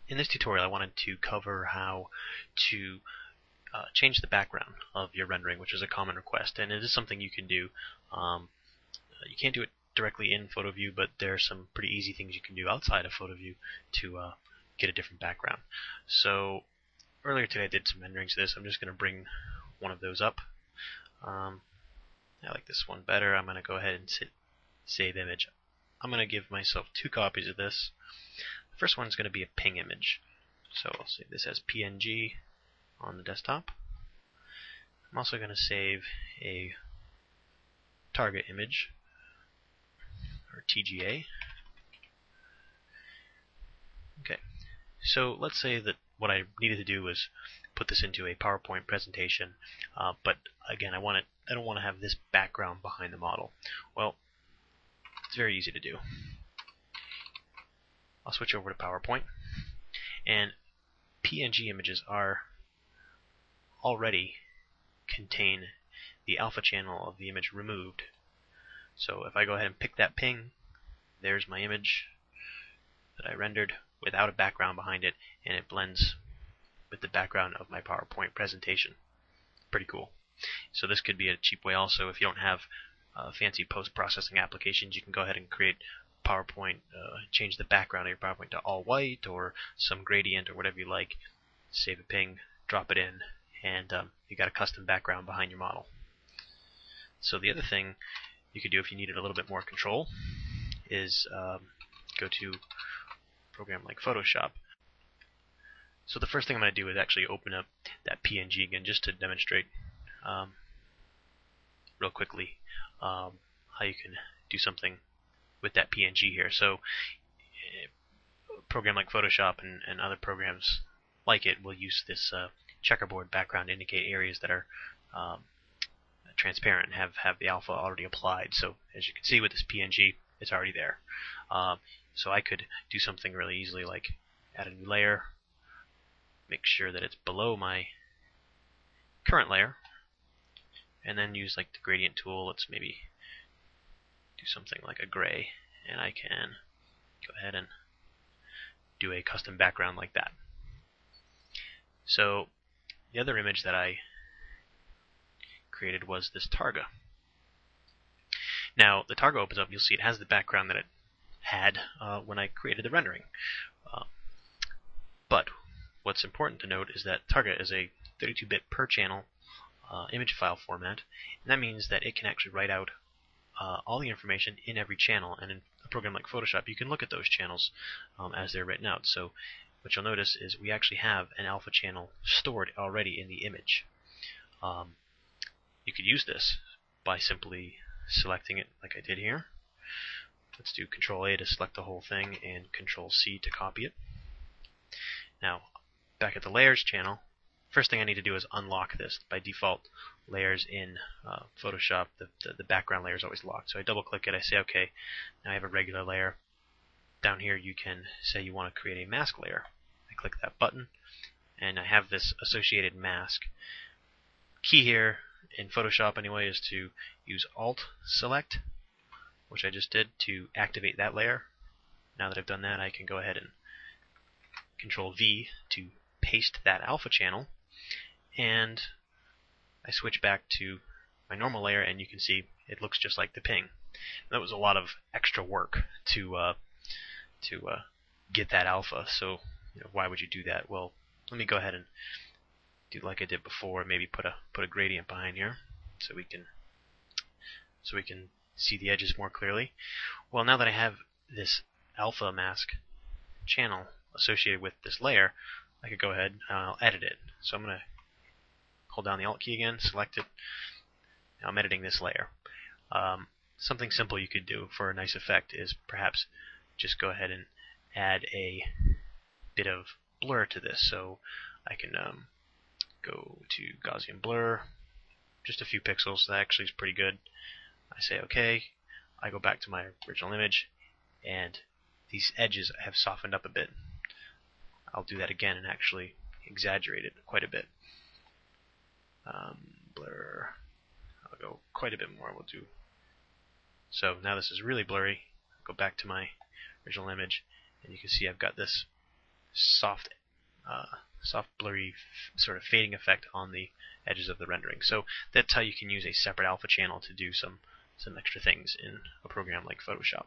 In this tutorial I wanted to cover how to change the background of your rendering, which is a common request, and it is something you can do. You can't do it directly in PhotoView, but there are some pretty easy things you can do outside of PhotoView to get a different background. So earlier today I did some renderings of this. I'm just going to bring one of those up. I like this one better. I'm going to go ahead and save image. I'm going to give myself 2 copies of this. The first one is going to be a ping image. So I'll save this as PNG on the desktop. I'm also going to save a target image, or TGA. Okay, so let's say that what I needed to do was put this into a PowerPoint presentation, but again, I don't want to have this background behind the model. Well, it's very easy to do. I'll switch over to PowerPoint, and PNG images are already contain the alpha channel of the image removed. So if I go ahead and pick that ping, there's my image that I rendered without a background behind it, and it blends with the background of my PowerPoint presentation. Pretty cool. So this could be a cheap way also. If you don't have fancy post-processing applications, you can go ahead and create PowerPoint, change the background of your PowerPoint to all white or some gradient or whatever you like, save a ping, drop it in, and you got a custom background behind your model. So the other thing you could do if you needed a little bit more control is go to a program like Photoshop. So the first thing I'm going to do is actually open up that PNG again, just to demonstrate real quickly how you can do something with that PNG here. So a program like Photoshop and other programs like it will use this checkerboard background to indicate areas that are transparent and have the alpha already applied. So as you can see with this PNG, it's already there. So I could do something really easily, like add a new layer, make sure that it's below my current layer, and then use like the gradient tool. Let's maybe do something like a gray, and I can go ahead and do a custom background like that. So the other image that I created was this Targa. Now the Targa opens up, you'll see it has the background that it had when I created the rendering. But what's important to note is that Targa is a 32-bit per channel image file format, and that means that it can actually write out all the information in every channel, and in a program like Photoshop you can look at those channels as they're written out. So what you'll notice is we actually have an alpha channel stored already in the image. You could use this by simply selecting it like I did here. Let's do Control-A to select the whole thing and Control-C to copy it. Now, back at the Layers channel, first thing I need to do is unlock this. By default, layers in Photoshop, the background layer is always locked. So I double-click it, I say OK, now I have a regular layer. Down here you can say you want to create a mask layer. I click that button, and I have this associated mask. Key here, in Photoshop anyway, is to use Alt-Select, which I just did, to activate that layer. Now that I've done that, I can go ahead and Control-V to paste that alpha channel, and I switch back to my normal layer, and you can see it looks just like the ping. That was a lot of extra work to get that alpha, so why would you do that? Well, let me go ahead and do like I did before, maybe put a gradient behind here so we can see the edges more clearly. Well, now that I have this alpha mask channel associated with this layer, I could go ahead and I'll edit it. So I'm going to hold down the Alt key again, select it. Now I'm editing this layer. Something simple you could do for a nice effect is perhaps just go ahead and add a bit of blur to this. So I can go to Gaussian blur, just a few pixels. That actually is pretty good. I say OK. I go back to my original image, and these edges have softened up a bit. I'll do that again and actually exaggerate it quite a bit. Blur. I'll go quite a bit more. We'll do. So now this is really blurry. Go back to my original image, and you can see I've got this soft, soft blurry sort of fading effect on the edges of the rendering. So that's how you can use a separate alpha channel to do some extra things in a program like Photoshop.